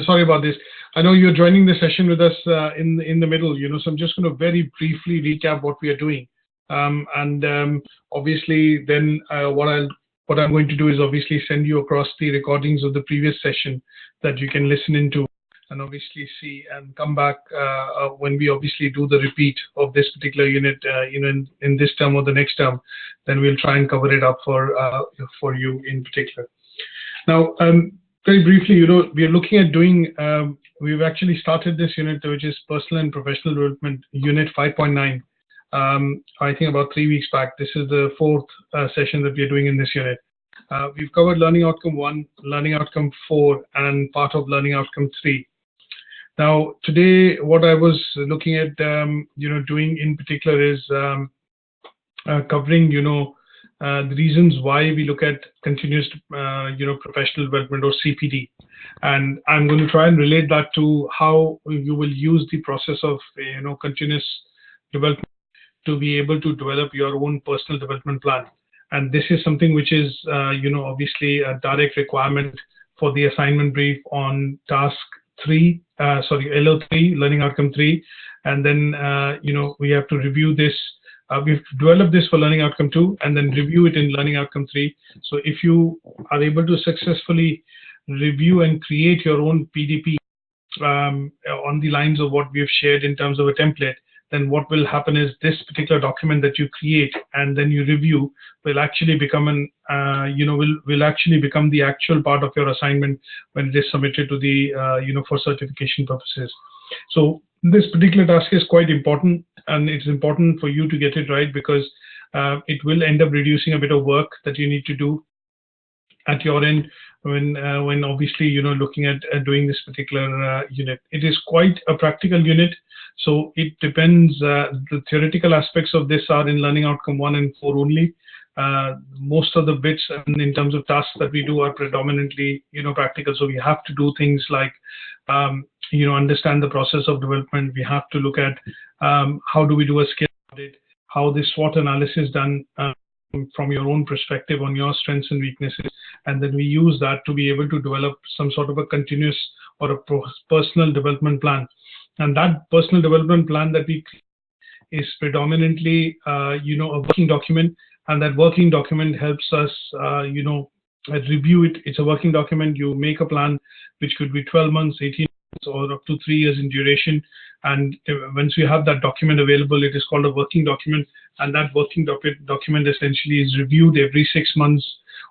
Sorry about this. I know you're joining the session with us in the middle, so I'm just going to very briefly recap what we are doing. Obviously, then what I'm going to do is obviously send you across the recordings of the previous session that you can listen into and obviously see and come back when we obviously do the repeat of this particular unit, in this term or the next term. Then we'll try and cover it up for you in particular. Now, very briefly, we are looking at doing. We've actually started this unit, which is Personal and Professional Development Unit 5.9. I think about 3 weeks back. This is the fourth session that we are doing in this unit. We've covered Learning Outcome 1, Learning Outcome 4, and part of Learning Outcome 3. Now, today, what I was looking at, doing in particular is covering, the reasons why we look at continuous, professional development, or CPD. And I'm going to try and relate that to how you will use the process of, continuous development to be able to develop your own personal development plan. And this is something which is, obviously a direct requirement for the assignment brief on task 3, LO3, Learning Outcome 3. And then, we have to review this. We've developed this for Learning Outcome 2 and then review it in Learning Outcome 3. So if you are able to successfully review and create your own PDP on the lines of what we have shared in terms of a template, then what will happen is this particular document that you create and then you review will actually become will actually become the actual part of your assignment when it is submitted to the for certification purposes. So this particular task is quite important, and it's important for you to get it right, because it will end up reducing a bit of work that you need to do at your end when obviously looking at doing this particular unit. It is quite a practical unit, so it depends. The theoretical aspects of this are in Learning Outcome 1 and 4 only. Most of the bits in terms of tasks that we do are predominantly practical. So we have to do things like understand the process of development. We have to look at how do we do a skill audit, how the SWOT analysis done from your own perspective on your strengths and weaknesses, and then we use that to be able to develop some sort of a continuous or a personal development plan. And that personal development plan that we create is predominantly a working document, and that working document helps us review it. It's a working document. You make a plan which could be 12 months, 18 months, or up to 3 years in duration. And once you have that document available, it is called a working document. And that working document essentially is reviewed every 6 months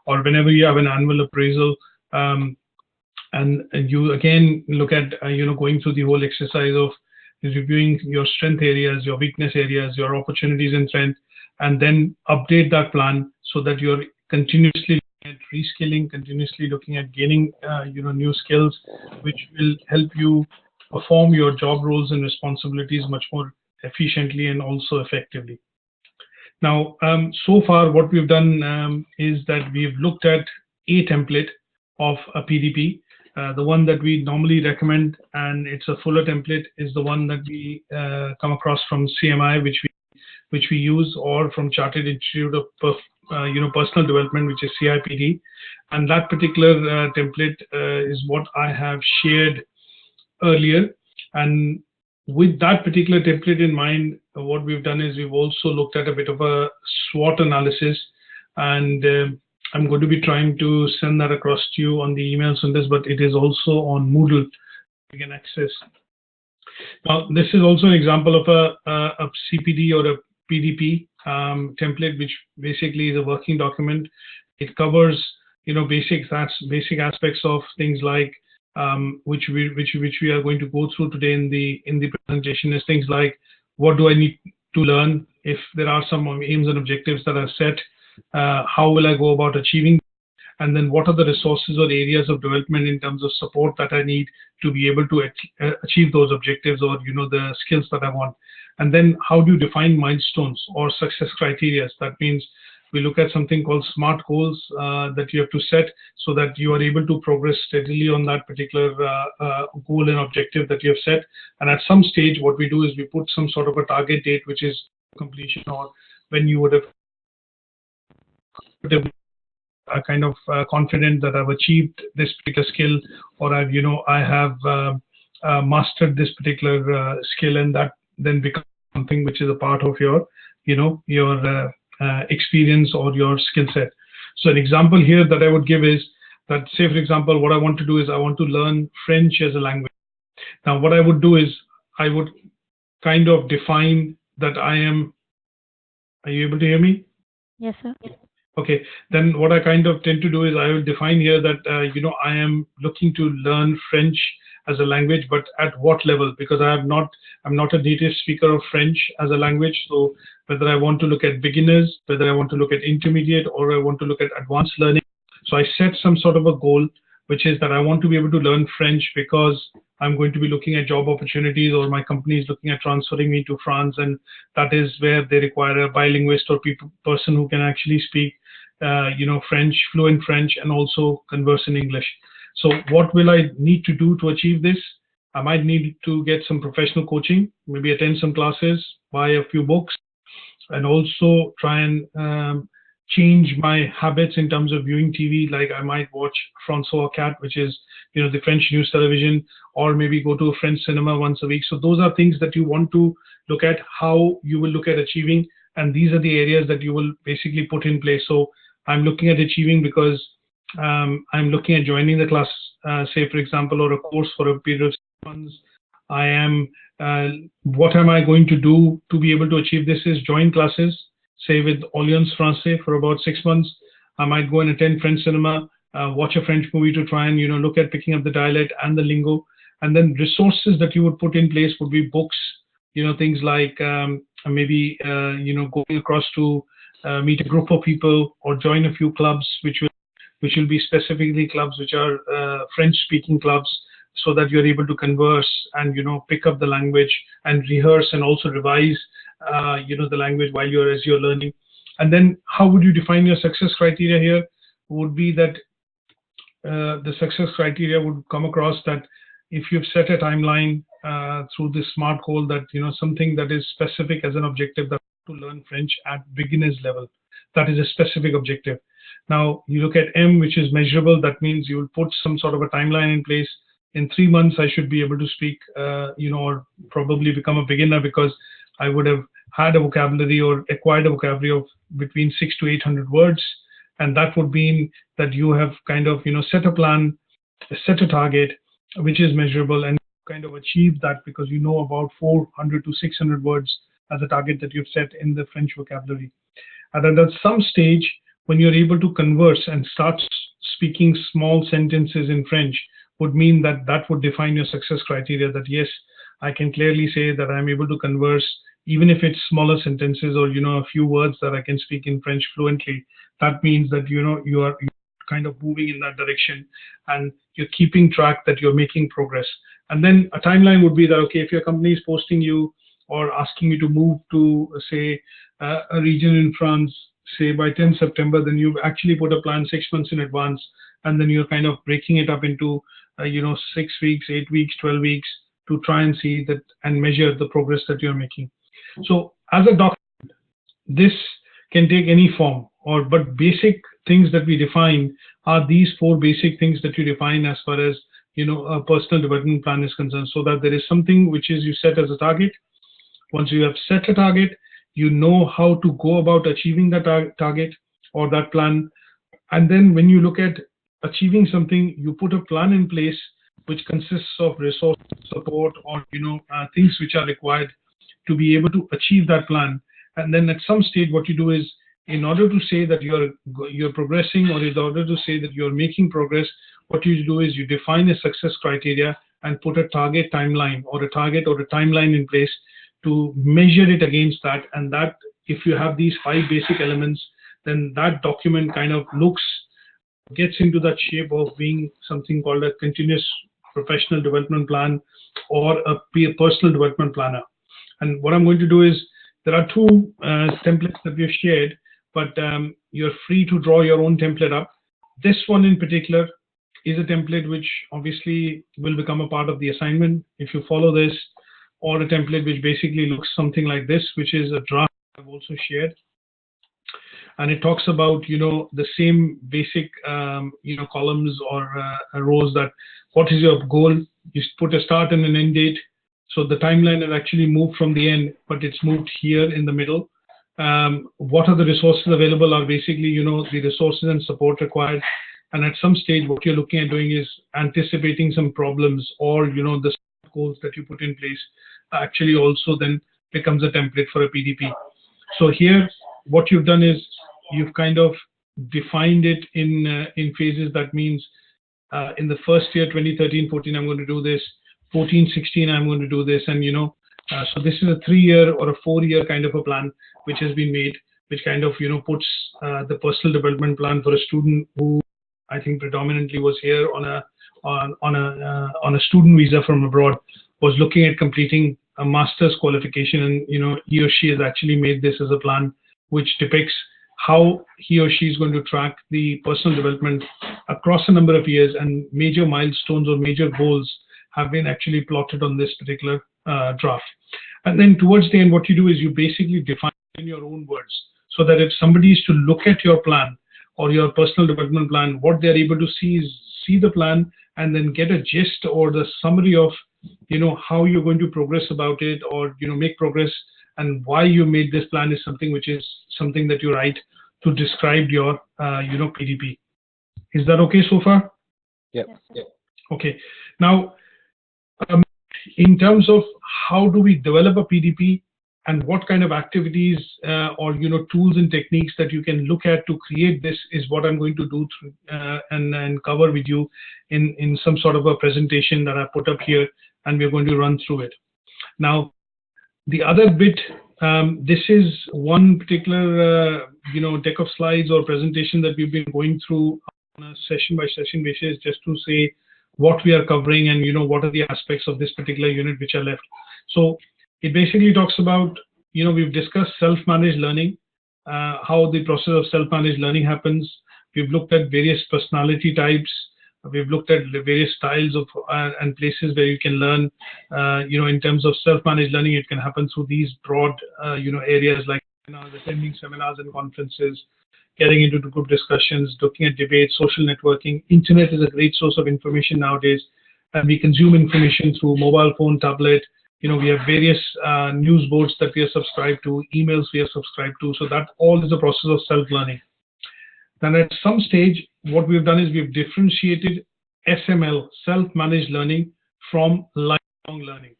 or whenever you have an annual appraisal. And you again look at, going through the whole exercise of reviewing your strength areas, your weakness areas, your opportunities and strength, and then update that plan so that you're continuously looking at reskilling, continuously looking at gaining, new skills, which will help you perform your job roles and responsibilities much more efficiently and also effectively. Now, so far what we've done is that we've looked at a template of a PDP. The one that we normally recommend, and it's a fuller template, is the one that we come across from CMI, which we use, or from Chartered Institute of Personal Development, which is CIPD. And that particular template is what I have shared earlier. And with that particular template in mind, what we've done is we've also looked at a bit of a SWOT analysis, and I'm going to be trying to send that across to you on the emails on this, but it is also on Moodle you can access. Now, this is also an example of a CPD or a PDP template, which basically is a working document. It covers, basic aspects of things like which we are going to go through today in the presentation, is things like what do I need to learn, if there are some aims and objectives that are set, how will I go about achieving, and then what are the resources or areas of development in terms of support that I need to be able to achieve those objectives, or the skills that I want. And then how do you define milestones or success criteria? That means we look at something called SMART goals that you have to set so that you are able to progress steadily on that particular goal and objective that you have set. And at some stage, what we do is we put some sort of a target date, which is completion, or when you would have kind of confident that I've achieved this particular skill, or I have mastered this particular skill, and that then becomes something which is a part of your your experience or your skill set. So an example here that I would give is that, say for example, what I want to do is I want to learn French as a language. Now what I would do is I would kind of define that I am. Are you able to hear me? Yes, sir. Okay, then what I kind of tend to do is I will define here that I am looking to learn French as a language, but at what level? Because I'm not a native speaker of French as a language. So whether I want to look at beginners, whether I want to look at intermediate, or I want to look at advanced learning. So I set some sort of a goal, which is that I want to be able to learn French because I'm going to be looking at job opportunities, or my company is looking at transferring me to France, and that is where they require a bilingualist or person who can actually speak French, fluent French, and also converse in English. So what will I need to do to achieve this? I might need to get some professional coaching, maybe attend some classes, buy a few books, and also try and change my habits in terms of viewing TV. Like I might watch François Cat, which is the French news television, or maybe go to a French cinema once a week. So those are things that you want to look at, how you will look at achieving, and these are the areas that you will basically put in place. So I'm looking at achieving because I'm looking at joining the class, say for example, or a course for a period of 6 months. I am, what am I going to do to be able to achieve this is join classes, say with Alliance Française for about 6 months. I might go and attend French cinema, watch a French movie to try and look at picking up the dialect and the lingo. And then resources that you would put in place would be books, things like maybe going across to meet a group of people or join a few clubs, which will be specifically clubs which are French-speaking clubs, so that you're able to converse and pick up the language and rehearse and also revise the language while you're learning. And then how would you define your success criteria here? Would be that the success criteria would come across that if you've set a timeline through this SMART goal, that something that is specific as an objective, that to learn French at beginner's level, that is a specific objective. Now you look at M, which is measurable. That means you will put some sort of a timeline in place. In 3 months, I should be able to speak, or probably become a beginner, because I would have had a vocabulary or acquired a vocabulary of between 600 to 800 words. And that would mean that you have kind of, set a plan, set a target, which is measurable, and kind of achieve that because about 400 to 600 words as a target that you've set in the French vocabulary. And at some stage, when you're able to converse and start speaking small sentences in French, would mean that that would define your success criteria, that yes, I can clearly say that I'm able to converse, even if it's smaller sentences or, a few words that I can speak in French fluently. That means that, you are kind of moving in that direction, and you're keeping track that you're making progress. And then a timeline would be that, okay, if your company is posting you or asking you to move to, say, a region in France, say by 10 September, then you've actually put a plan 6 months in advance, and then you're kind of breaking it up into, 6 weeks, 8 weeks, 12 weeks to try and see that and measure the progress that you're making. So as a document, this can take any form, but basic things that we define are these 4 basic things that you define as far as, a personal development plan is concerned, so that there is something which is you set as a target. Once you have set a target, you know how to go about achieving that target or that plan. And then when you look at achieving something, you put a plan in place which consists of resource support or things which are required to be able to achieve that plan. And then at some stage, what you do is, in order to say that you're progressing, or in order to say that you're making progress, what you do is you define a success criteria and put a target timeline or a target or a timeline in place to measure it against that. And that, if you have these 5 basic elements, then that document kind of gets into that shape of being something called a continuous professional development plan or a personal development planner. And what I'm going to do is, there are 2 templates that we've shared, but you're free to draw your own template up. This one in particular is a template which obviously will become a part of the assignment if you follow this, or a template which basically looks something like this, which is a draft I've also shared. and it talks about, the same basic, columns or rows, that what is your goal? You put a start and an end date. So the timeline has actually moved from the end, but it's moved here in the middle. What are the resources available are basically, the resources and support required. And at some stage, what you're looking at doing is anticipating some problems, or, the goals that you put in place actually also then becomes a template for a PDP. So here, what you've done is you've kind of defined it in phases. That means in the first year, 2013-14, I'm going to do this. 14-16, I'm going to do this. And, so this is a 3-year or a 4-year kind of a plan which has been made, which kind of, puts the personal development plan for a student who I think predominantly was here on a student visa from abroad, was looking at completing a master's qualification, and he or she has actually made this as a plan which depicts how he or she is going to track the personal development across a number of years, and major milestones or major goals have been actually plotted on this particular draft. And then towards the end, what you do is you basically define in your own words, so that if somebody is to look at your plan or your personal development plan, what they're able to see is see the plan and then get a gist or the summary of, how you're going to progress about it, or, make progress, and why you made this plan is something which is something that you write to describe your, PDP. Is that okay so far? Yep. Okay. Now, in terms of how do we develop a PDP and what kind of activities or tools and techniques that you can look at to create this is what I'm going to do through, and cover with you in some sort of a presentation that I put up here, and we're going to run through it. Now, the other bit, this is one particular deck of slides or presentation that we've been going through on a session by session basis, just to say what we are covering and what are the aspects of this particular unit which are left. So it basically talks about, we've discussed self-managed learning, how the process of self-managed learning happens. We've looked at various personality types. We've looked at the various styles of and places where you can learn. In terms of self-managed learning, it can happen through these broad, areas like attending seminars and conferences, getting into group discussions, looking at debates, social networking. Internet is a great source of information nowadays, and we consume information through mobile phone, tablet. We have various news boards that we are subscribed to, emails we are subscribed to. So that all is a process of self-learning. Then at some stage, what we've done is we've differentiated SML, self-managed learning, from lifelong learning.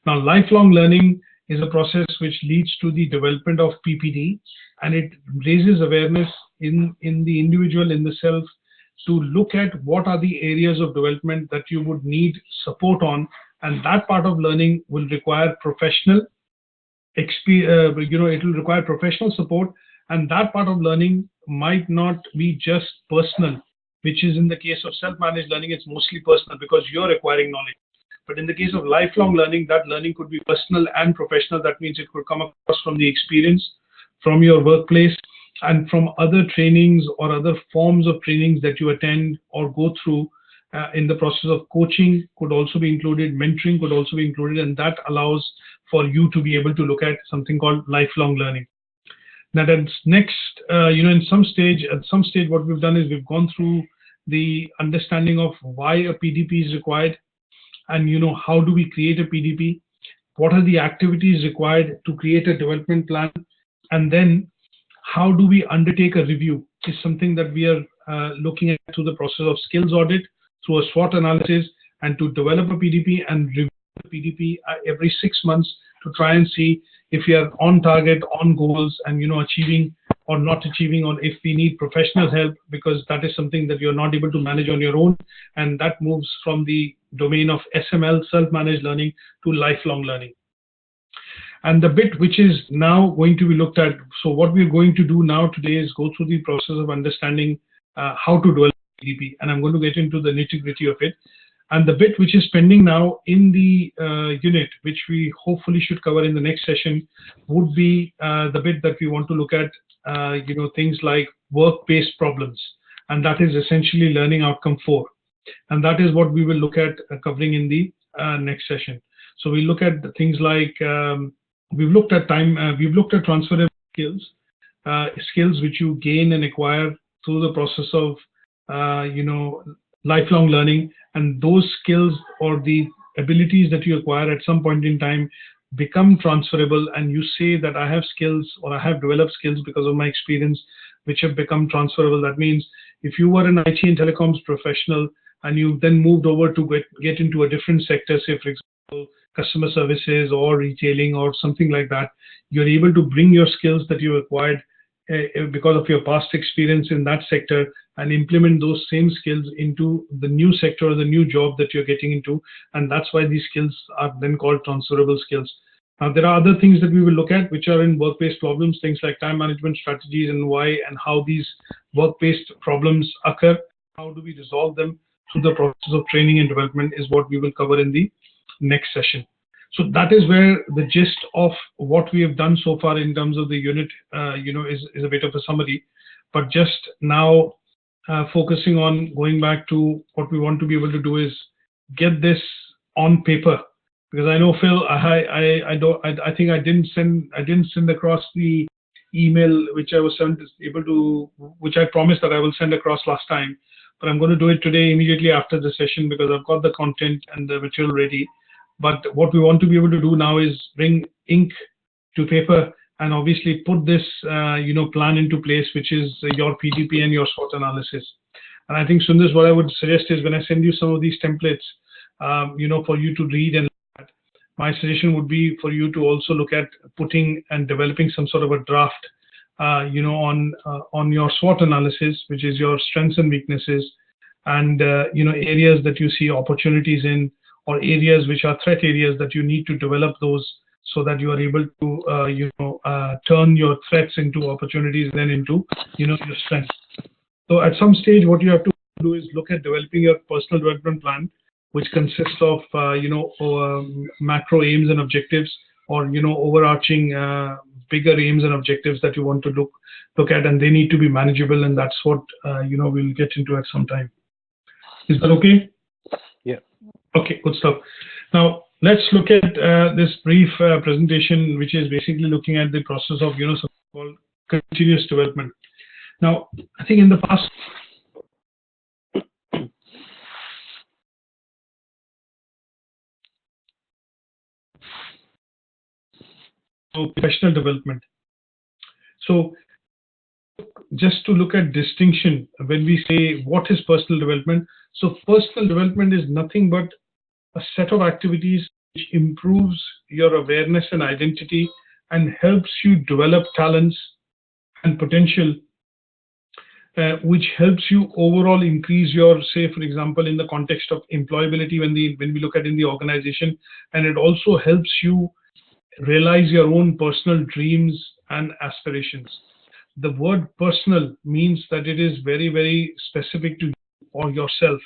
Now, lifelong learning is a process which leads to the development of PPD, and it raises awareness in the individual, in the self, to look at what are the areas of development that you would need support on, and that part of learning will require professional experience. It will require professional support, and that part of learning might not be just personal, which is in the case of self-managed learning, it's mostly personal because you're acquiring knowledge. But in the case of lifelong learning, that learning could be personal and professional. That means it could come across from the experience, from your workplace, and from other trainings or other forms of trainings that you attend or go through in the process of coaching could also be included, mentoring could also be included, and that allows for you to be able to look at something called lifelong learning. Now, that's next, at some stage, what we've done is we've gone through the understanding of why a PDP is required, and how do we create a PDP, what are the activities required to create a development plan, and then how do we undertake a review is something that we are looking at through the process of skills audit, through a SWOT analysis, and to develop a PDP and review the PDP every 6 months to try and see if we are on target, on goals, and achieving or not achieving, or if we need professional help, because that is something that you're not able to manage on your own, and that moves from the domain of SML, self-managed learning, to lifelong learning. And the bit which is now going to be looked at, so what we're going to do now today is go through the process of understanding how to develop PDP, and I'm going to get into the nitty-gritty of it. And the bit which is pending now in the unit, which we hopefully should cover in the next session, would be the bit that we want to look at, things like work-based problems, and that is essentially learning outcome 4, and that is what we will look at covering in the next session. So we look at things like we've looked at transferable skills, skills which you gain and acquire through the process of lifelong learning, and those skills or the abilities that you acquire at some point in time become transferable, and you say that I have skills or I have developed skills because of my experience which have become transferable. That means if you were an IT and telecoms professional and you then moved over to get into a different sector, say for example customer services or retailing or something like that, you're able to bring your skills that you acquired because of your past experience in that sector and implement those same skills into the new sector or the new job that you're getting into. And that's why these skills are then called transferable skills. Now, there are other things that we will look at which are in work-based problems, things like time management strategies and why and how these work-based problems occur. How do we resolve them through the process of training and development is what we will cover in the next session. So that is where the gist of what we have done so far in terms of the unit, is a bit of a summary. But just now, focusing on going back to what we want to be able to do is get this on paper, because I know Phil, I think I didn't send across the email which I was which I promised that I will send across last time, but I'm going to do it today immediately after the session because I've got the content and the material ready. But what we want to be able to do now is bring ink to paper and obviously put this plan into place, which is your PDP and your SWOT analysis. And I think, Sundar, what I would suggest is when I send you some of these templates, for you to read and look at, my suggestion would be for you to also look at putting and developing some sort of a draft, on your SWOT analysis, which is your strengths and weaknesses, and areas that you see opportunities in, or areas which are threat areas that you need to develop those so that you are able to turn your threats into opportunities, then into your strengths. So at some stage, what you have to do is look at developing your personal development plan, which consists of macro aims and objectives, or overarching bigger aims and objectives that you want to look at, and they need to be manageable, and that's what we'll get into at some time. Is that okay? Yeah. Okay, good stuff. Now let's look at this brief presentation, which is basically looking at the process of something called continuous development. Now, I think in the past, professional development. So just to look at distinction when we say what is personal development. So personal development is nothing but a set of activities which improves your awareness and identity and helps you develop talents and potential, which helps you overall increase your, say for example, in the context of employability when we look at in the organization, and it also helps you realize your own personal dreams and aspirations. The word personal means that it is very, very specific to you or yourself,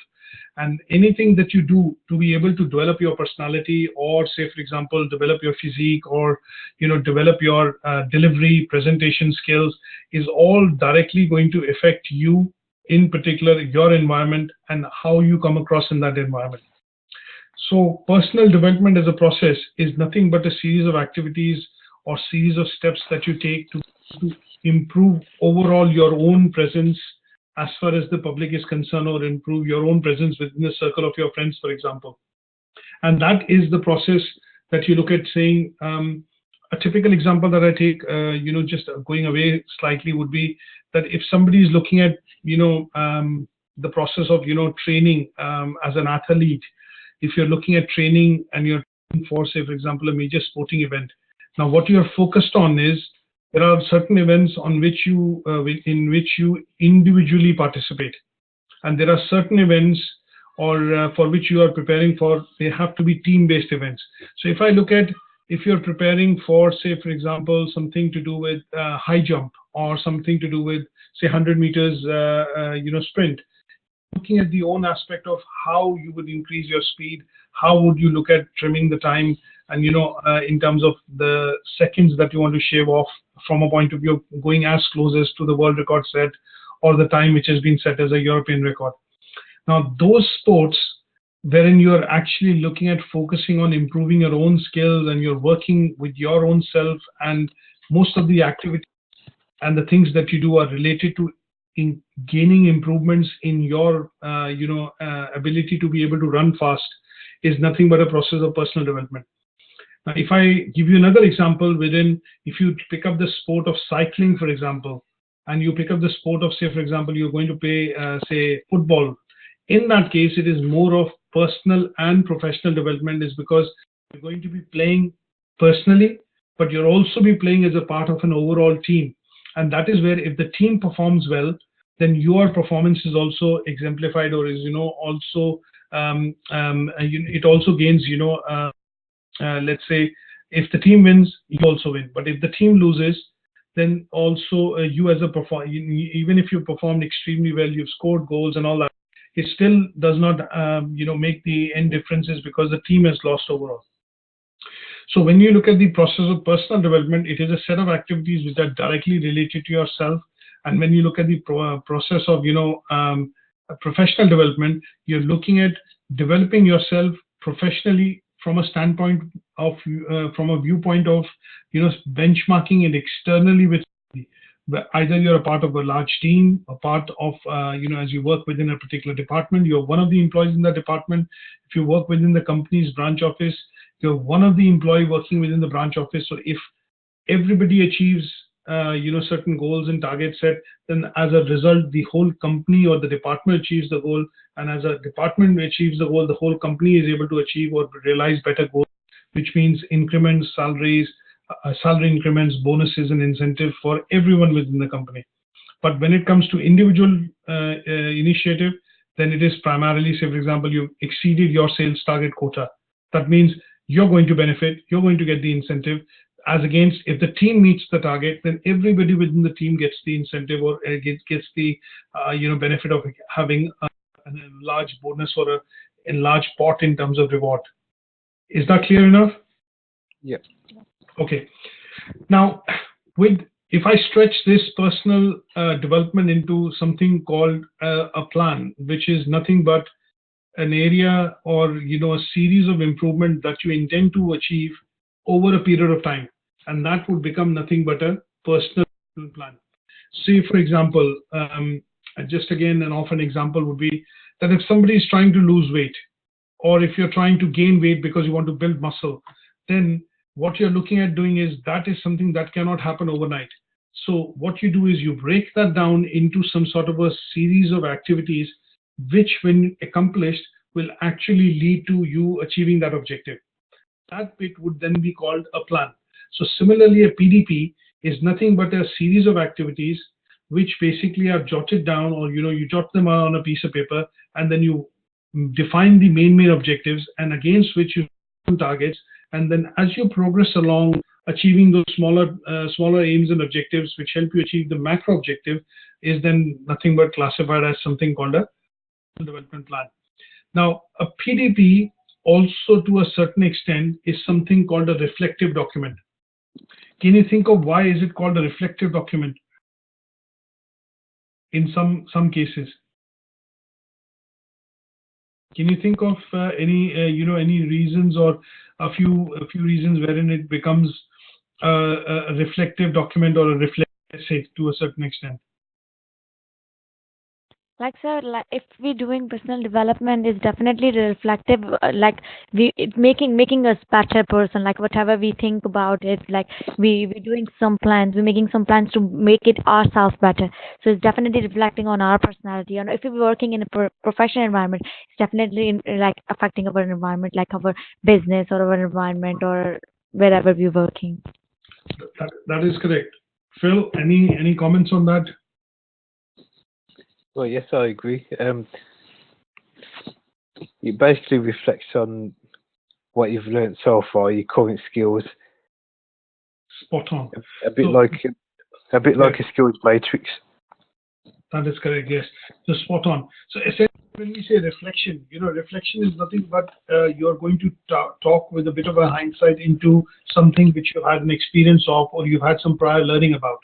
and anything that you do to be able to develop your personality, or say for example develop your physique, or develop your delivery presentation skills, is all directly going to affect you, in particular your environment and how you come across in that environment. So personal development as a process is nothing but a series of activities or series of steps that you take to improve overall your own presence as far as the public is concerned, or improve your own presence within the circle of your friends, for example. And that is the process that you look at saying, a typical example that I take, just going away slightly, would be that if somebody is looking at, the process of, training as an athlete, if you're looking at training and you're training for, say, for example, a major sporting event. Now, what you're focused on is there are certain events on which you, in which you individually participate, and there are certain events or for which you are preparing for. They have to be team-based events. So if I look at, if you're preparing for, say, for example, something to do with high jump, or something to do with, say, 100 meters, sprint, looking at the own aspect of how you would increase your speed, how would you look at trimming the time, and in terms of the seconds that you want to shave off from a point of view of going as close as to the world record set, or the time which has been set as a European record. Now, those sports wherein you are actually looking at focusing on improving your own skills, and you're working with your own self, and most of the activities and the things that you do are related to in gaining improvements in your ability to be able to run fast, is nothing but a process of personal development. Now, if I give you another example, if you pick up the sport of cycling, for example, and you pick up the sport of, say, for example, you're going to play, say, football. In that case, it is more of personal and professional development, is because you're going to be playing personally, but you'll also be playing as a part of an overall team. And that is where, if the team performs well, then your performance is also exemplified, or is, also, it also gains, let's say, if the team wins, you also win. But if the team loses, then also you as a performer, even if you performed extremely well, you've scored goals and all that, it still does not, make the end differences, because the team has lost overall. So when you look at the process of personal development, it is a set of activities which are directly related to yourself. And when you look at the process of, professional development, you're looking at developing yourself professionally from a standpoint of, from a viewpoint of, benchmarking it externally with, either you're a part of a large team, a part of, as you work within a particular department, you're one of the employees in that department. If you work within the company's branch office, you're one of the employee working within the branch office. So if everybody achieves, certain goals and targets set, then as a result, the whole company or the department achieves the goal. And as a department achieves the goal, the whole company is able to achieve or realize better goals, which means increments, salaries, salary increments, bonuses, and incentive for everyone within the company. But when it comes to individual initiative, then it is primarily, say, for example, you exceeded your sales target quota. That means you're going to benefit, you're going to get the incentive. As against, if the team meets the target, then everybody within the team gets the incentive, or gets the benefit of having a large bonus or a large pot in terms of reward. Is that clear enough? Yeah. Okay. Now, if I stretch this personal development into something called a plan, which is nothing but an area or a series of improvement that you intend to achieve over a period of time, and that would become nothing but a personal plan. Say, for example, just again, an often example would be that if somebody is trying to lose weight, or if you're trying to gain weight because you want to build muscle, then what you're looking at doing is, that is something that cannot happen overnight. So what you do is you break that down into some sort of a series of activities, which when accomplished will actually lead to you achieving that objective. That bit would then be called a plan. So similarly, a PDP is nothing but a series of activities which basically are jotted down, or you jot them on a piece of paper, and then you define the main objectives, and against which you set targets. And then as you progress along achieving those smaller aims and objectives which help you achieve the macro objective, is then nothing but classified as something called a development plan. Now, a PDP also, to a certain extent, is something called a reflective document. Can you think of why is it called a reflective document in some cases? Can you think of any reasons, or a few reasons wherein it becomes a reflective document or a reflective essay to a certain extent? Like, sir, like if we're doing personal development, is definitely reflective. Making us better person. Like whatever we think about it, like we're doing some plans. We're making some plans to make it ourselves better. So it's definitely reflecting on our personality. And if we're working in a professional environment, it's definitely affecting our environment, like our business or our environment or wherever we're working. That is correct. Phil, any comments on that? Well, yes, I agree. It basically reflects on what you've learned so far, your current skills. Spot on. A bit like a skills matrix. That is correct. Yes. So spot on. So essentially, when we say reflection, reflection is nothing but you're going to talk with a bit of a hindsight into something which you had an experience of, or you've had some prior learning about.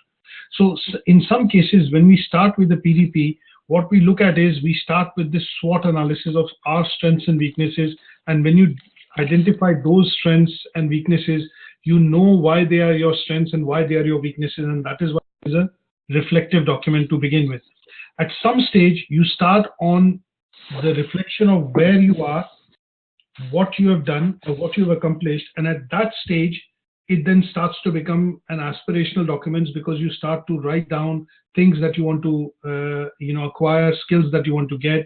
So in some cases, when we start with the PDP, what we look at is we start with this SWOT analysis of our strengths and weaknesses. And when you identify those strengths and weaknesses, you know why they are your strengths and why they are your weaknesses. And that is why it is a reflective document to begin with. At some stage, you start on the reflection of where you are, what you have done, or what you have accomplished, and at that stage, it then starts to become an aspirational document because you start to write down things that you want to acquire, skills that you want to get,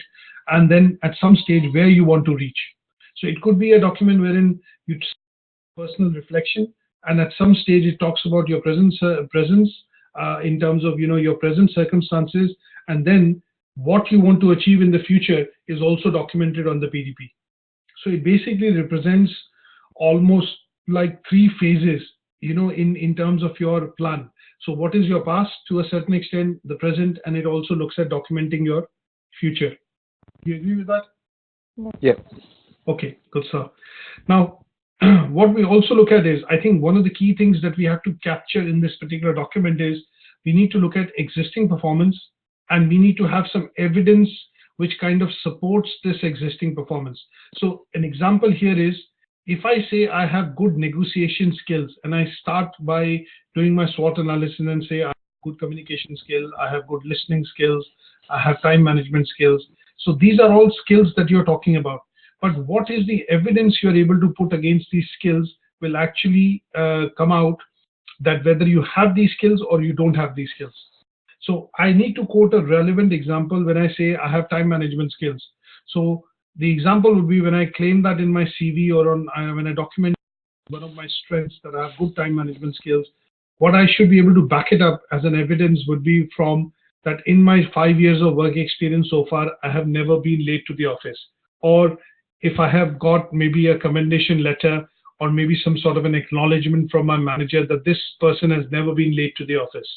and then at some stage where you want to reach. So it could be a document wherein you personal reflection, and at some stage it talks about your presence in terms of your present circumstances, and then what you want to achieve in the future is also documented on the PDP. So it basically represents almost like 3 phases, in terms of your plan. So what is your past to a certain extent, the present, and it also looks at documenting your future. Do you agree with that? Yeah. Okay, good sir. Now, what we also look at is, I think one of the key things that we have to capture in this particular document is we need to look at existing performance, and we need to have some evidence which kind of supports this existing performance. So an example here is, if I say I have good negotiation skills and I start by doing my SWOT analysis and say I have good communication skill, I have good listening skills, I have time management skills. So these are all skills that you're talking about. But what is the evidence you're able to put against these skills will actually come out that whether you have these skills or you don't have these skills. So I need to quote a relevant example when I say I have time management skills. So the example would be when I claim that in my CV or when I document one of my strengths that I have good time management skills, what I should be able to back it up as an evidence would be from that in my 5 years of work experience so far, I have never been late to the office. Or if I have got maybe a commendation letter or maybe some sort of an acknowledgement from my manager that this person has never been late to the office.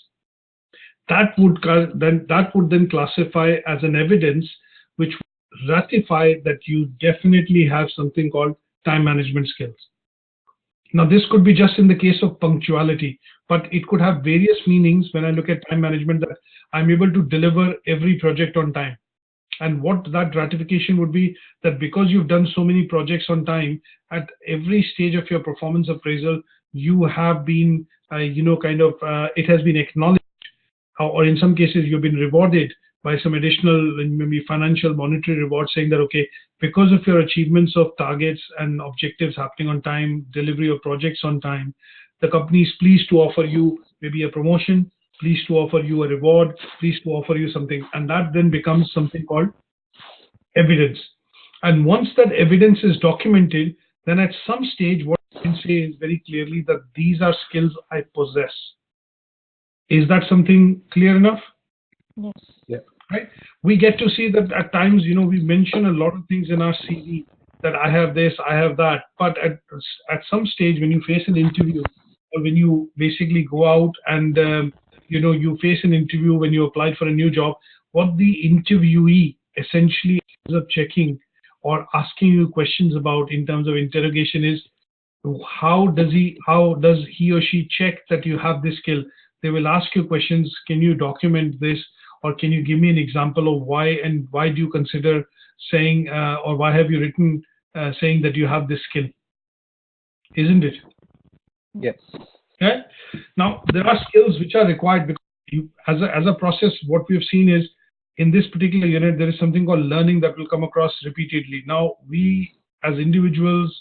That would then classify as an evidence which would ratify that you definitely have something called time management skills. Now, this could be just in the case of punctuality, but it could have various meanings when I look at time management, that I'm able to deliver every project on time. And what that ratification would be, that because you've done so many projects on time, at every stage of your performance appraisal, you have been, it has been acknowledged, or in some cases, you've been rewarded by some additional, maybe financial monetary reward, saying that, okay, because of your achievements of targets and objectives happening on time, delivery of projects on time, the company is pleased to offer you maybe a promotion, pleased to offer you a reward, pleased to offer you something. And that then becomes something called evidence. And once that evidence is documented, then at some stage, what you can say is very clearly that these are skills I possess. Is that something clear enough? Yes. Yeah. Right. We get to see that at times, we mention a lot of things in our CV that I have this, I have that. But at some stage, when you face an interview, or when you basically go out and you face an interview when you applied for a new job, what the interviewee essentially ends up checking or asking you questions about in terms of interrogation is, how does he or she check that you have this skill? They will ask you questions. Can you document this? Or can you give me an example of why, and why do you consider saying, or why have you written saying that you have this skill? Isn't it? Yes. Okay. Now, there are skills which are required because as a process, what we've seen is in this particular unit, there is something called learning that will come across repeatedly. Now, we as individuals,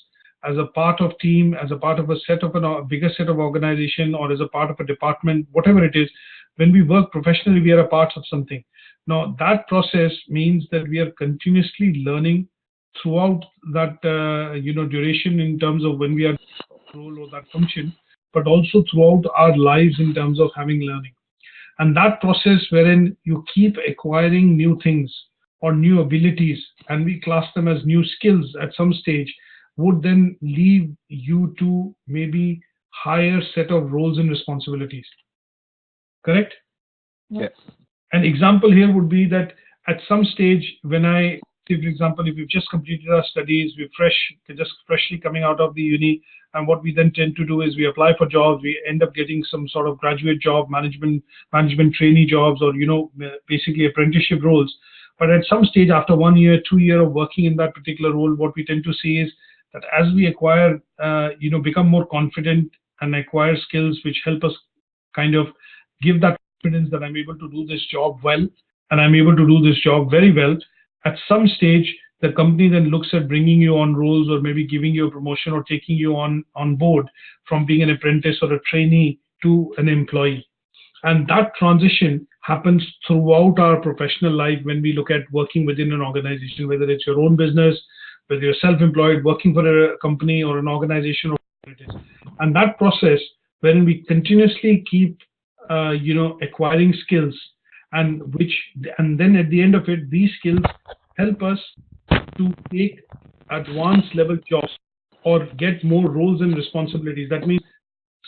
as a part of team, as a part of a bigger set of organization, or as a part of a department, whatever it is, when we work professionally, we are a part of something. Now, that process means that we are continuously learning throughout that duration in terms of when we are role or that function, but also throughout our lives in terms of having learning. And that process wherein you keep acquiring new things or new abilities, and we class them as new skills at some stage, would then lead you to maybe higher set of roles and responsibilities. Correct? Yes. An example here would be that at some stage, when I, say for example, if we've just completed our studies, we're just freshly coming out of the uni, and what we then tend to do is we apply for jobs, we end up getting some sort of graduate job, management trainee jobs, or basically apprenticeship roles. But at some stage, after 1 year, 2 years of working in that particular role, what we tend to see is that as we acquire, become more confident and acquire skills which help us kind of give that confidence that I'm able to do this job well, and I'm able to do this job very well. At some stage, the company then looks at bringing you on roles, or maybe giving you a promotion, or taking you on board from being an apprentice or a trainee to an employee. And that transition happens throughout our professional life when we look at working within an organization, whether it's your own business, whether you're self-employed, working for a company or an organization, or whatever it is. And that process, when we continuously keep, acquiring skills, and then at the end of it, these skills help us to take advanced level jobs or get more roles and responsibilities. That means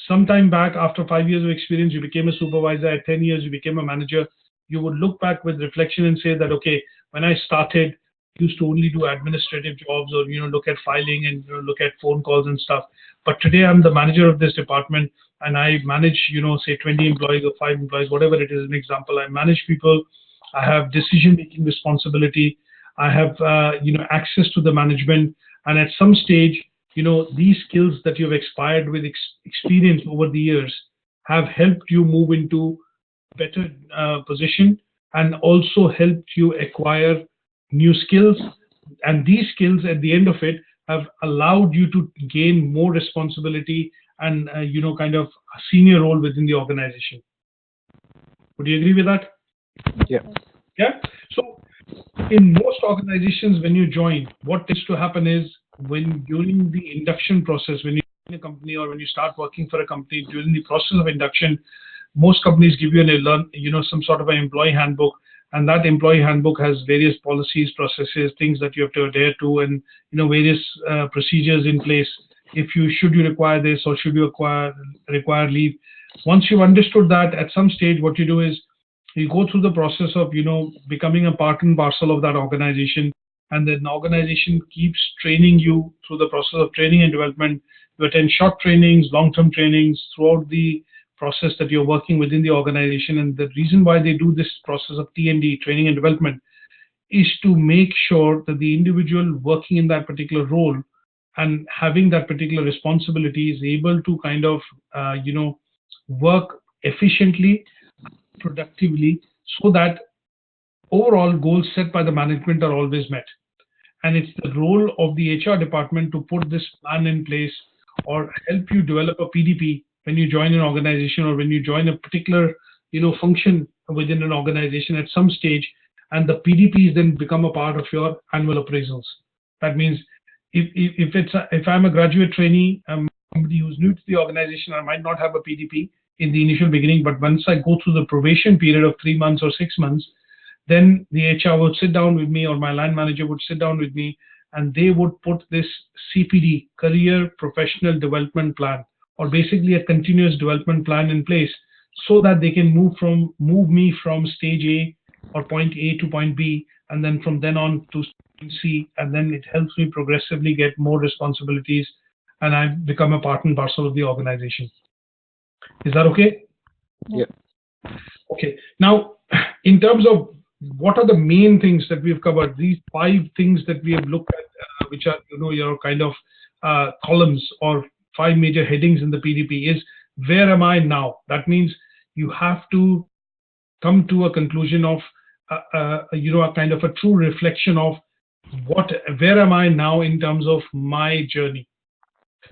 sometime back, after 5 years of experience, you became a supervisor. At 10 years, you became a manager. You would look back with reflection and say that, okay, when I started, I used to only do administrative jobs, or look at filing and look at phone calls and stuff. But today I'm the manager of this department, and I manage, say 20 employees or 5 employees, whatever it is. An example, I manage people. I have decision-making responsibility. I have access to the management, and at some stage, these skills that you've acquired with experience over the years have helped you move into better position, and also helped you acquire new skills. And these skills, at the end of it, have allowed you to gain more responsibility and kind of a senior role within the organization. Would you agree with that? Yeah. Yeah. So in most organizations, when you join, what tends to happen is, when during the induction process, when you join a company or when you start working for a company, during the process of induction, most companies give you some sort of an employee handbook, and that employee handbook has various policies, processes, things that you have to adhere to, and various procedures in place. If you require this, or should you require leave. Once you've understood that, at some stage, what you do is you go through the process of becoming a part and parcel of that organization, and then the organization keeps training you through the process of training and development. You attend short trainings, long-term trainings throughout the process that you're working within the organization. And the reason why they do this process of T&D, training and development, is to make sure that the individual working in that particular role and having that particular responsibility is able to kind of work efficiently, productively, so that overall goals set by the management are always met. And it's the role of the HR department to put this plan in place, or help you develop a PDP when you join an organization, or when you join a particular function within an organization at some stage, and the PDPs then become a part of your annual appraisals. That means if I'm a graduate trainee, somebody who's new to the organization, I might not have a PDP in the initial beginning, but once I go through the probation period of 3 months or 6 months, then the HR would sit down with me, or my line manager would sit down with me, and they would put this CPD, Career Professional Development Plan, or basically a continuous development plan in place, so that they can move me from stage A or point A to point B, and then from then on to point C, and then it helps me progressively get more responsibilities, and I become a part and parcel of the organization. Is that okay? Yeah. Okay. Now, in terms of what are the main things that we've covered, these 5 things that we have looked at, which are your kind of columns, or 5 major headings in the PDP, is where am I now? That means you have to come to a conclusion of a kind of a true reflection of where am I now in terms of my journey.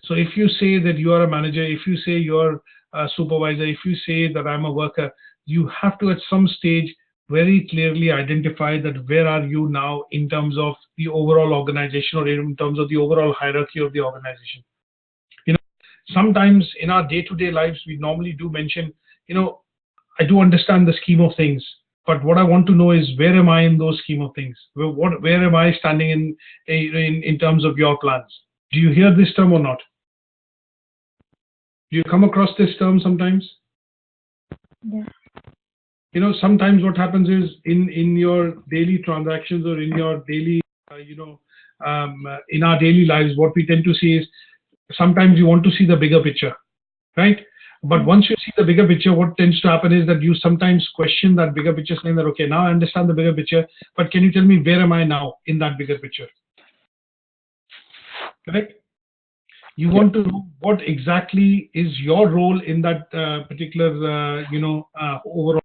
So if you say that you are a manager, if you say you're a supervisor, if you say that I'm a worker, you have to at some stage very clearly identify that where are you now in terms of the overall organization, or in terms of the overall hierarchy of the organization. Sometimes in our day-to-day lives, we normally do mention, I do understand the scheme of things, but what I want to know is, where am I in those scheme of things? Where am I standing in terms of your plans? Do you hear this term or not? Do you come across this term sometimes? Yeah. Sometimes what happens is, in your daily transactions, or in your daily, in our daily lives, what we tend to see is, sometimes you want to see the bigger picture, right? But once you see the bigger picture, what tends to happen is that you sometimes question that bigger picture, saying that, okay, now I understand the bigger picture, but can you tell me where am I now in that bigger picture? Correct? You want to know what exactly is your role in that particular, overall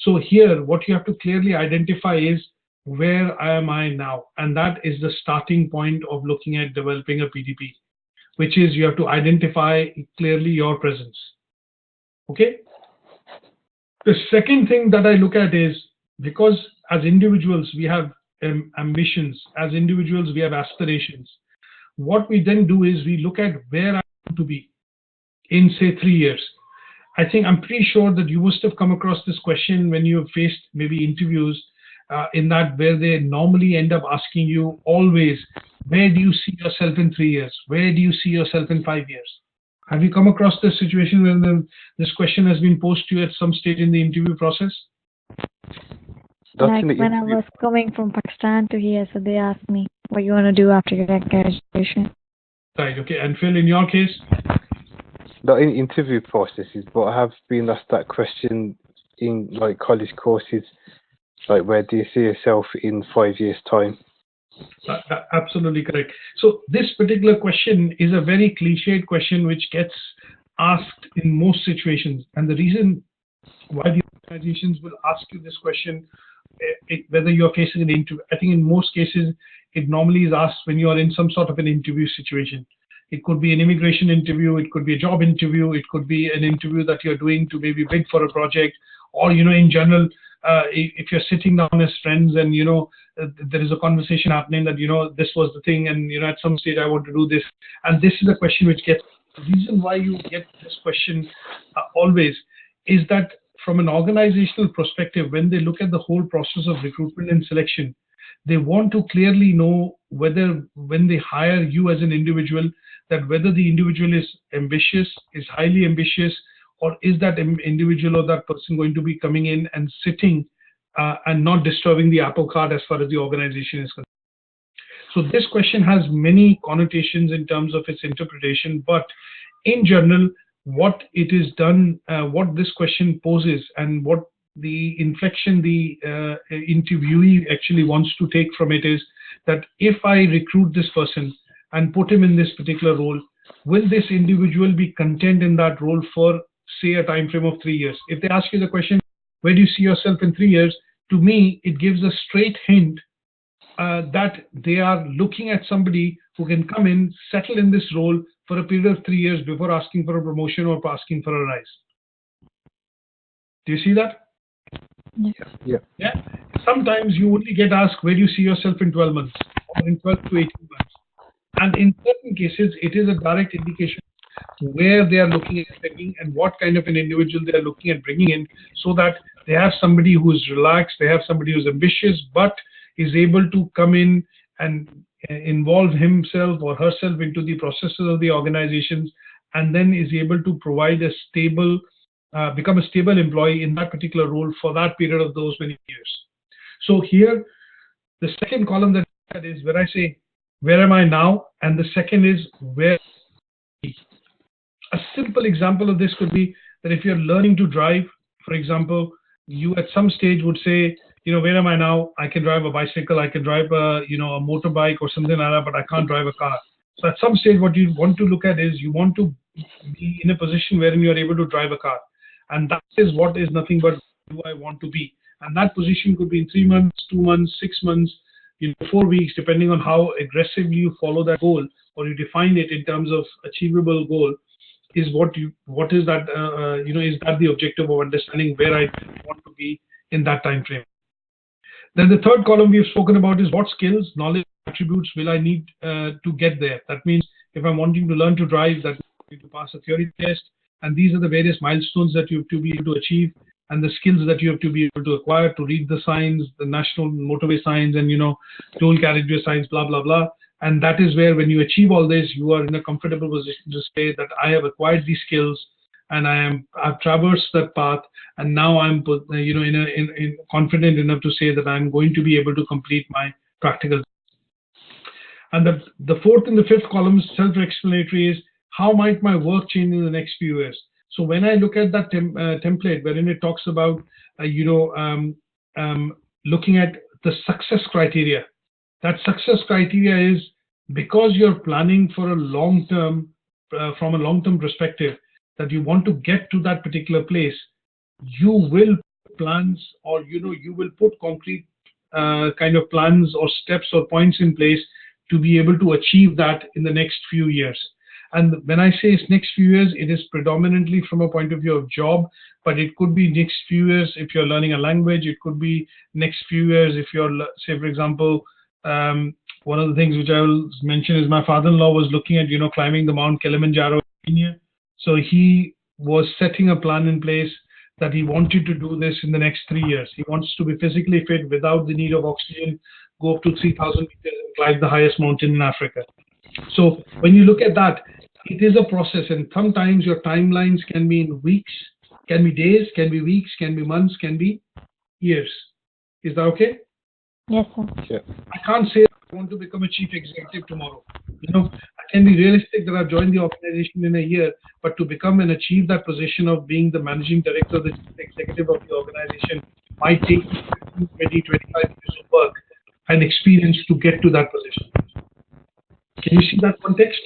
So here, what you have to clearly identify is where am I now? And that is the starting point of looking at developing a PDP, which is you have to identify clearly your presence. Okay. The second thing that I look at is, because as individuals, we have ambitions, as individuals, we have aspirations. What we then do is we look at where I want to be in, say, 3 years. I'm pretty sure that you must have come across this question when you have faced maybe interviews in that, where they normally end up asking you always, where do you see yourself in 3 years? Where do you see yourself in 5 years? Have you come across this situation where this question has been posed to you at some stage in the interview process? Like when I was coming from Pakistan to here, so they asked me, what you want to do after your graduation? Right, okay. And Phil, in your case? Not in interview processes, but I have been asked that question in like college courses, like where do you see yourself in 5 years' time? Absolutely correct. So this particular question is a very cliched question which gets asked in most situations. And the reason why the organizations will ask you this question, whether you're facing an interview, I think in most cases, it normally is asked when you are in some sort of an interview situation. It could be an immigration interview, it could be a job interview, it could be an interview that you're doing to maybe bid for a project, or, in general, if you're sitting down as friends and, there is a conversation happening that, this was the thing and, at some stage I want to do this. And this is a question which gets, the reason why you get this question always is that from an organizational perspective, when they look at the whole process of recruitment and selection, they want to clearly know whether when they hire you as an individual, that whether the individual is ambitious, is highly ambitious, or is that individual or that person going to be coming in and sitting and not disturbing the apple cart as far as the organization is concerned. So this question has many connotations in terms of its interpretation, but in general, what it is done, what this question poses and what the inflection the interviewee actually wants to take from it is that if I recruit this person and put him in this particular role, will this individual be content in that role for, say, a time frame of 3 years? If they ask you the question, where do you see yourself in 3 years? To me, it gives a straight hint that they are looking at somebody who can come in, settle in this role for a period of 3 years before asking for a promotion or asking for a rise. Do you see that? Yeah. Sometimes you only get asked, where do you see yourself in 12 months or in 12 to 18 months? And in certain cases, it is a direct indication where they are looking at bringing and what kind of an individual they are looking at bringing in, so that they have somebody who is relaxed, they have somebody who is ambitious, but is able to come in and involve himself or herself into the processes of the organizations, and then is able to provide a stable, become a stable employee in that particular role for that period of those many years. So here, the second column that is where I say, where am I now? And the second is where. A simple example of this could be that if you're learning to drive, for example, you at some stage would say, where am I now? I can drive a bicycle, I can drive a, a motorbike or something like that, but I can't drive a car. So at some stage, what you want to look at is you want to be in a position wherein you're able to drive a car. And that is what is nothing but who I want to be. And that position could be in 3 months, 2 months, 6 months, 4 weeks, depending on how aggressively you follow that goal or you define it in terms of achievable goal. Is what is that, is that the objective of understanding where I want to be in that time frame. Then the third column we have spoken about is what skills, knowledge, attributes will I need to get there. That means if I'm wanting to learn to drive, that I need to pass a theory test, and these are the various milestones that you have to be able to achieve, and the skills that you have to be able to acquire to read the signs, the national motorway signs, and toll carriageway signs, blah blah blah. And that is where, when you achieve all this, you are in a comfortable position to say that I have acquired these skills and I've traversed that path, and now I'm confident enough to say that I'm going to be able to complete my practical. And the fourth and the fifth columns, self-explanatory, is how might my work change in the next few years. So when I look at that template wherein it talks about looking at the success criteria. That success criteria is because you're planning for a long term, from a long term perspective, that you want to get to that particular place, you will plans, or you will put concrete kind of plans or steps or points in place to be able to achieve that in the next few years. And when I say next few years, it is predominantly from a point of view of job, but it could be next few years if you're learning a language. It could be next few years if you're, say, for example, one of the things which I will mention is my father-in-law was looking at, climbing the Mount Kilimanjaro in Kenya. So he was setting a plan in place that he wanted to do this in the next 3 years. He wants to be physically fit without the need of oxygen, go up to 3,000 meters and climb the highest mountain in Africa. So when you look at that, it is a process, and sometimes your timelines can be in weeks, can be days, can be weeks, can be months, can be years. Is that okay? Yes, sir. Yeah. I can't say I want to become a chief executive tomorrow. I can be realistic that I've joined the organization in a year, but to become and achieve that position of being the managing director, the chief executive of the organization, might take 15, 20, 25 years of work and experience to get to that position. Can you see that context?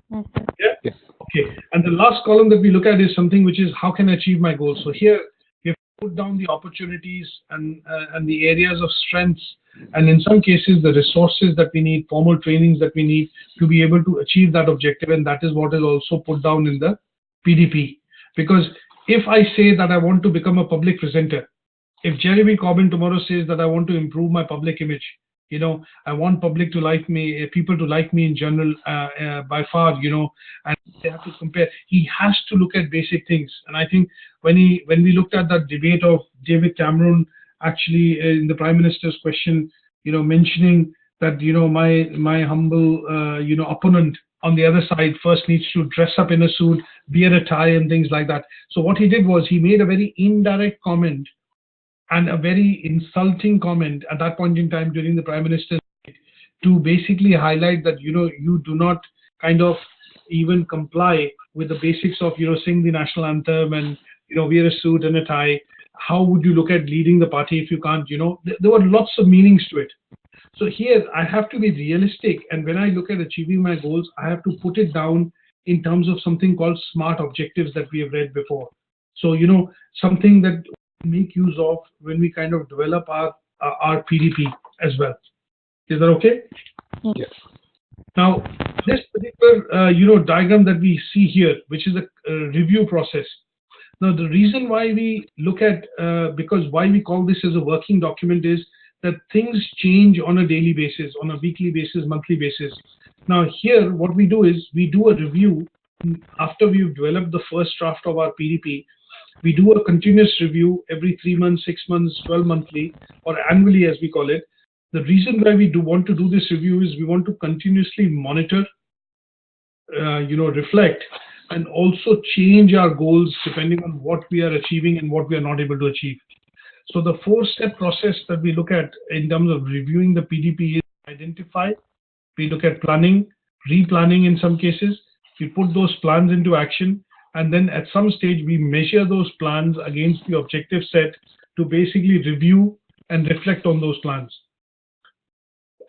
Yes, sir. Yeah? Okay. And the last column that we look at is something which is how can I achieve my goals? So here we have put down the opportunities and the areas of strengths, and in some cases the resources that we need, formal trainings that we need to be able to achieve that objective, and that is what is also put down in the PDP. Because if I say that I want to become a public presenter, if Jeremy Corbyn tomorrow says that I want to improve my public image, I want public to like me, people to like me in general, by far, and they have to compare. He has to look at basic things. And I think when we looked at that debate of David Cameron, actually in the Prime Minister's question, mentioning that, my humble, opponent on the other side first needs to dress up in a suit, wear a tie and things like that. So what he did was he made a very indirect comment and a very insulting comment at that point in time during the Prime Minister's debate to basically highlight that, you do not kind of even comply with the basics of, sing the national anthem and, wear a suit and a tie. How would you look at leading the party if you can't, there were lots of meanings to it. So here I have to be realistic. And when I look at achieving my goals, I have to put it down in terms of something called SMART objectives that we have read before. So, something that make use of when we kind of develop our PDP as well. Is that okay? Yes. Now, this particular diagram that we see here, which is a review process. Now, the reason why we look at why we call this as a working document is that things change on a daily basis, on a weekly basis, monthly basis. Now, here what we do is we do a review after we've developed the first draft of our PDP. We do a continuous review every 3 months, 6 months, 12 monthly, or annually as we call it. The reason why we want to do this review is we want to continuously monitor, reflect, and also change our goals depending on what we are achieving and what we are not able to achieve. So the 4-step process that we look at in terms of reviewing the PDP is identify, we look at planning, replanning in some cases, we put those plans into action, and then at some stage we measure those plans against the objective set to basically review and reflect on those plans.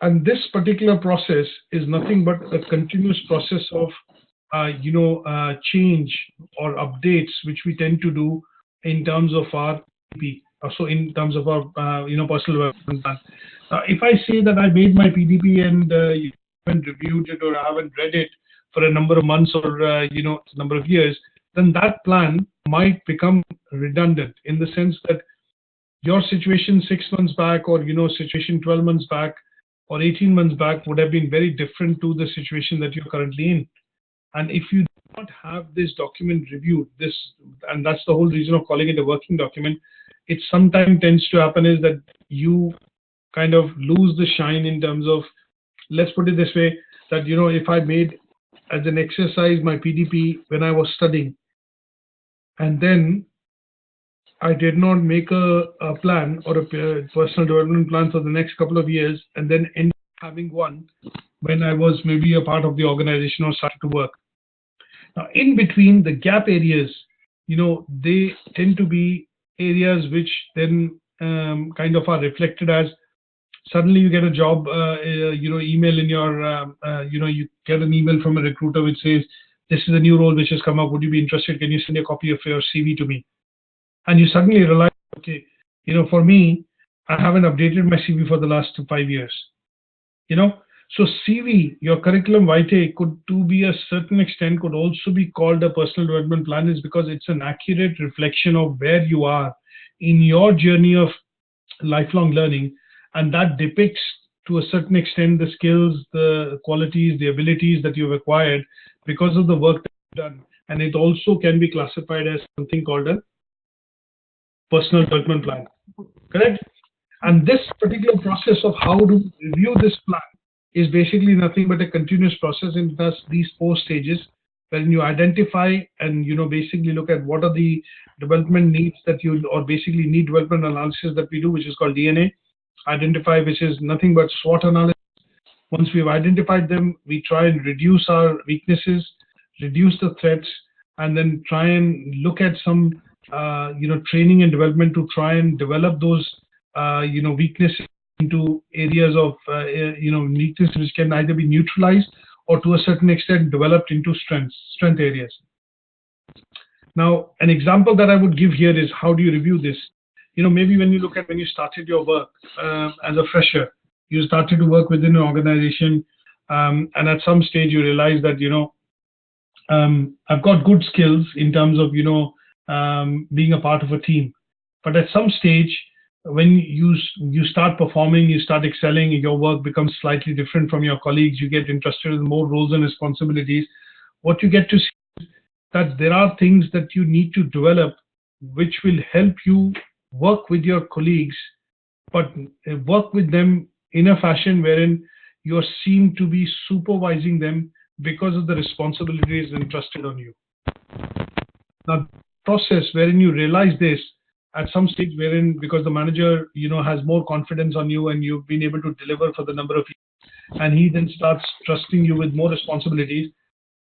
And this particular process is nothing but a continuous process of change or updates which we tend to do in terms of our PDP, so in terms of our personal development plan. If I say that I made my PDP and you haven't reviewed it or I haven't read it for a number of months or number of years, then that plan might become redundant in the sense that your situation 6 months back or situation 12 months back or 18 months back would have been very different to the situation that you're currently in. And if you do not have this document reviewed, and that's the whole reason of calling it a working document, it sometimes tends to happen is that you kind of lose the shine in terms of, let's put it this way, that if I made as an exercise my PDP when I was studying, and then I did not make a plan or a personal development plan for the next couple of years, and then end up having one when I was maybe a part of the organization or started to work. Now, in between the gap areas, they tend to be areas which then kind of are reflected as suddenly you get a job, email in your, you get an email from a recruiter which says, this is a new role which has come up. Would you be interested? Can you send a copy of your CV to me? And you suddenly realize okay, for me, I haven't updated my CV for the last 5 years. So CV, your curriculum vitae, could to be a certain extent could also be called a personal development plan, is because it's an accurate reflection of where you are in your journey of lifelong learning, and that depicts to a certain extent the skills, the qualities, the abilities that you've acquired because of the work that you've done. And it also can be classified as something called a personal development plan. Correct? And this particular process of how to review this plan is basically nothing but a continuous process in thus these 4 stages, when you identify and basically look at what are the development needs that you, or basically need development analysis that we do, which is called DNA. Identify, which is nothing but SWOT analysis. Once we've identified them, we try and reduce our weaknesses, reduce the threats, and then try and look at some training and development to try and develop those weaknesses into areas of weakness which can either be neutralized or to a certain extent developed into strength areas. Now, an example that I would give here is how do you review this? Maybe when you look at when you started your work as a fresher, you started to work within an organization, and at some stage you realize that I've got good skills in terms of being a part of a team, but at some stage when you start performing, you start excelling, your work becomes slightly different from your colleagues, you get interested in more roles and responsibilities. What you get to see is that there are things that you need to develop which will help you work with your colleagues, but work with them in a fashion wherein you're seen to be supervising them because of the responsibilities entrusted on you. Now, process wherein you realize this at some stage, wherein because the manager has more confidence on you and you've been able to deliver for the number of years, and he then starts trusting you with more responsibilities,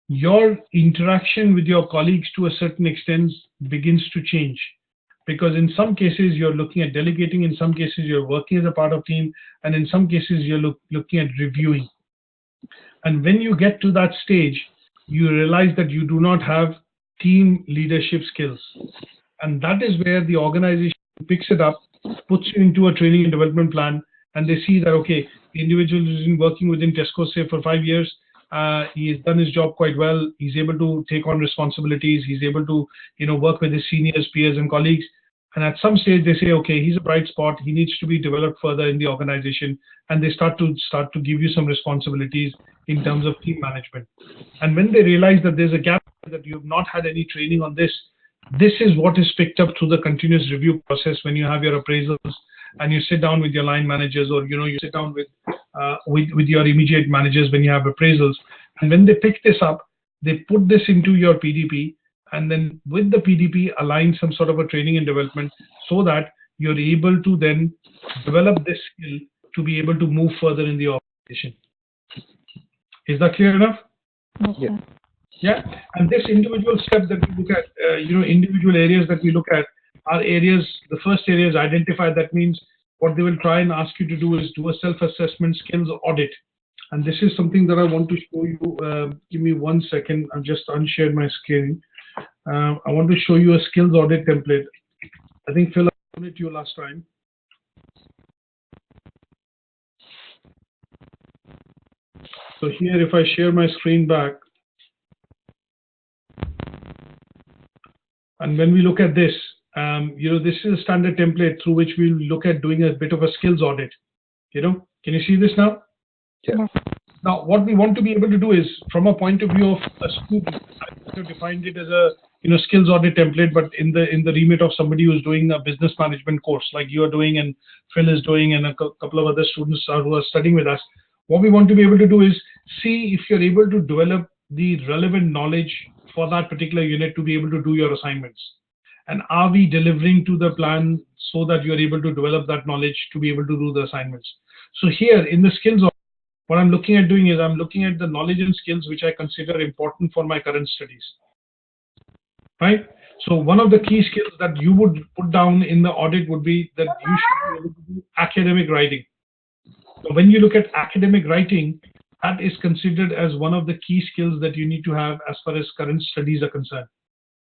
your interaction with your colleagues to a certain extent begins to change. Because in some cases you're looking at delegating, in some cases you're working as a part of team, and in some cases you're looking at reviewing. And when you get to that stage, you realize that you do not have team leadership skills. And that is where the organization picks it up, puts you into a training and development plan, and they see that, okay, the individual has been working within Tesco, say, for 5 years. He has done his job quite well. He's able to take on responsibilities. He's able to, work with his seniors, peers, and colleagues. And at some stage, they say, okay, he's a bright spot. He needs to be developed further in the organization, and they start to give you some responsibilities in terms of team management. And when they realize that there's a gap, that you have not had any training on this, this is what is picked up through the continuous review process. When you have your appraisals and you sit down with your line managers, or you sit down with your immediate managers when you have appraisals, and when they pick this up, they put this into your PDP, and then with the PDP align some sort of a training and development, so that you're able to then develop this skill to be able to move further in the organization. Is that clear enough? Yeah. Yeah, and this individual step that we look at, individual areas that we look at are areas. The first area is identify. That means what they will try and ask you to do is do a self-assessment skills audit. And this is something that I want to show you. Give me 1 second. I've just unshared my screen. I want to show you a skills audit template. I think Phil, I showed it to you last time. So here, if I share my screen back, and when we look at this, this is a standard template through which we'll look at doing a bit of a skills audit. Can you see this now? Yeah. Now, what we want to be able to do is, from a point of view of a student, I have defined it as a skills audit template, but in the remit of somebody who's doing a business management course like you are doing and Phil is doing, and a couple of other students who are studying with us. What we want to be able to do is see if you're able to develop the relevant knowledge for that particular unit to be able to do your assignments. And are we delivering to the plan so that you're able to develop that knowledge to be able to do the assignments? So here in the skills, what I'm looking at doing is I'm looking at the knowledge and skills which I consider important for my current studies. Right? So one of the key skills that you would put down in the audit would be that you should be able to do academic writing. So when you look at academic writing, that is considered as one of the key skills that you need to have as far as current studies are concerned.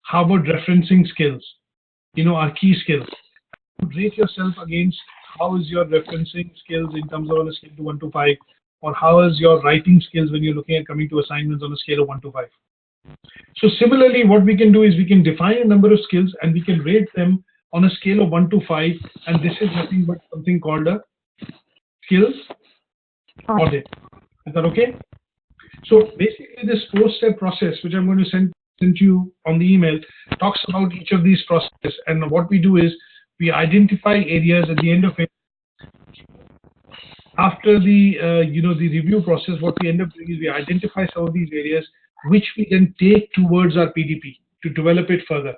Harvard referencing skills, are key skills. rate yourself against how is your referencing skills in terms of on a scale to 1 to 5, or how is your writing skills when you're looking at coming to assignments on a scale of 1 to 5. So similarly, what we can do is we can define a number of skills and we can rate them on a scale of 1 to 5, and this is nothing but something called a skills audit. Is that okay? So basically this 4-step process, which I'm going to send you on the email, talks about each of these processes. And what we do is we identify areas at the end of it. After the the review process, what we end up doing is we identify some of these areas which we then take towards our PDP to develop it further.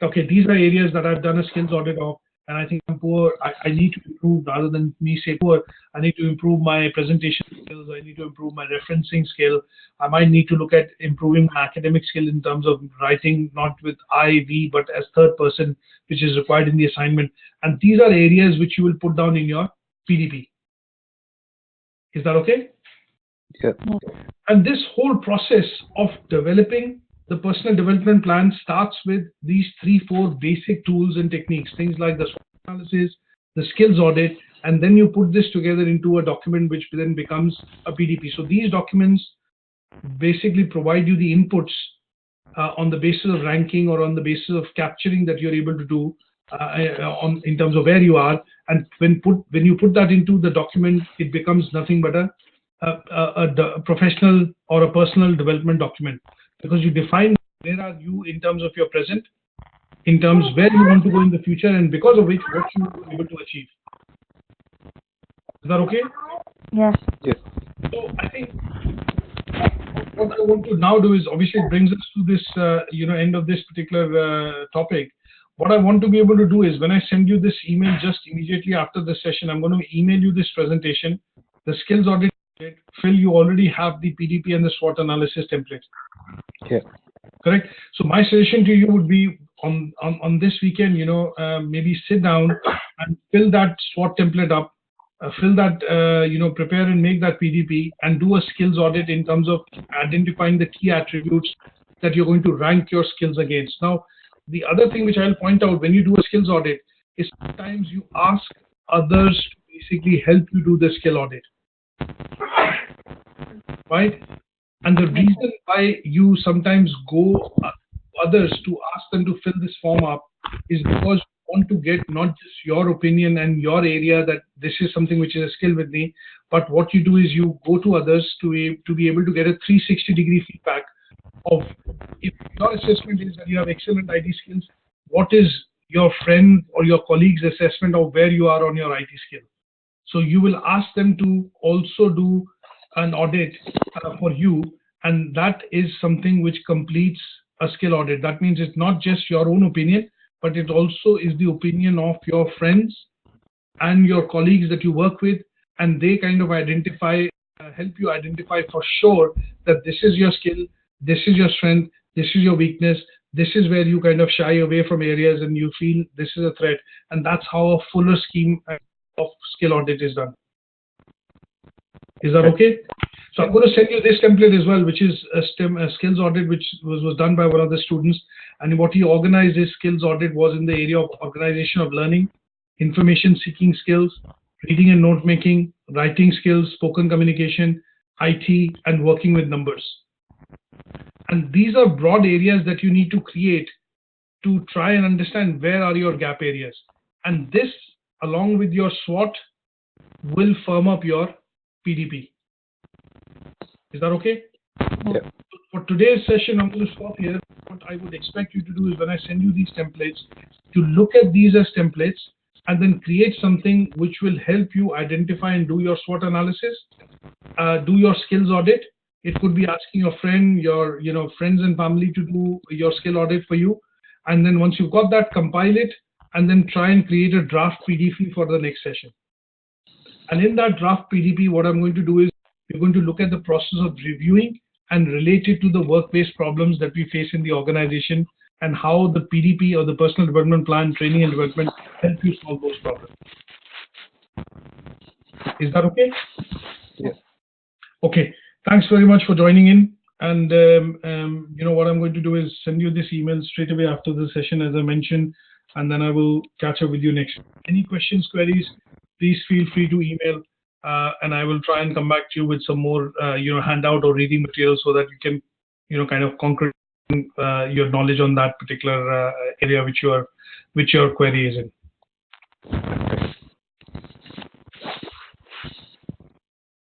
Okay, these are areas that I've done a skills audit of, and I think I'm poor. I need to improve. Rather than me say poor, I need to improve my presentation skills. I need to improve my referencing skill. I might need to look at improving my academic skill in terms of writing, not with I, we, but as third person, which is required in the assignment. And these are areas which you will put down in your PDP. Is that okay? Yep. And this whole process of developing the personal development plan starts with these 3-4 basic tools and techniques, things like the SWOT analysis, the skills audit, and then you put this together into a document which then becomes a PDP. So these documents basically provide you the inputs on the basis of ranking or on the basis of capturing that you're able to do in terms of where you are. And when you put that into the document, it becomes nothing but a professional or a personal development document, because you define where are you in terms of your present, in terms where you want to go in the future, and because of which what you will be able to achieve. Is that okay? Yes. Yes. So I think what I want to now do is, obviously it brings us to this end of this particular topic. What I want to be able to do is, when I send you this email just immediately after the session, I'm going to email you this presentation, the skills audit. Phil, you already have the PDP and the SWOT analysis template. Yeah. Correct. So my suggestion to you would be on this weekend, maybe sit down and fill that SWOT template up, fill that, prepare and make that PDP, and do a skills audit in terms of identifying the key attributes that you're going to rank your skills against. Now, the other thing which I'll point out when you do a skills audit is sometimes you ask others to basically help you do the skill audit. Right? And the reason why you sometimes go others to ask them to fill this form up is because you want to get not just your opinion and your area that this is something which is a skill with me, but what you do is you go to others to be able to get a 360-degree feedback of, if your assessment is that you have excellent IT skills, what is your friend or your colleague's assessment of where you are on your IT skill. So you will ask them to also do an audit for you, and that is something which completes a skill audit. That means it's not just your own opinion, but it also is the opinion of your friends and your colleagues that you work with, and they kind of identify, help you identify for sure that this is your skill, this is your strength, this is your weakness, this is where you kind of shy away from areas and you feel this is a threat, and that's how a fuller scheme of skill audit is done. Is that okay? So I'm going to send you this template as well, which is a skills audit, which was done by one of the students. And what he organized his skills audit was in the area of organization of learning, information seeking skills, reading and note making, writing skills, spoken communication, IT, and working with numbers. And these are broad areas that you need to create to try and understand where are your gap areas. And this, along with your SWOT, will firm up your PDP. Is that okay? Yeah. For today's session, I'm going to stop here. What I would expect you to do is, when I send you these templates, to look at these as templates and then create something which will help you identify and do your SWOT analysis, do your skills audit. It could be asking your friend, your friends and family to do your skill audit for you. And then once you've got that, compile it and then try and create a draft PDP for the next session. And in that draft PDP, what I'm going to do is, we're going to look at the process of reviewing and relate it to the work-based problems that we face in the organization, and how the PDP or the personal development plan, training and development, help you solve those problems. Is that okay? Yeah. Okay. Thanks very much for joining in. And what I'm going to do is send you this email straight away after the session. As I mentioned, and then I will catch up with you next week. Any questions, queries, please feel free to email, and I will try and come back to you with some more, handout or reading material so that you can, kind of concrete your knowledge on that particular area which your query is in.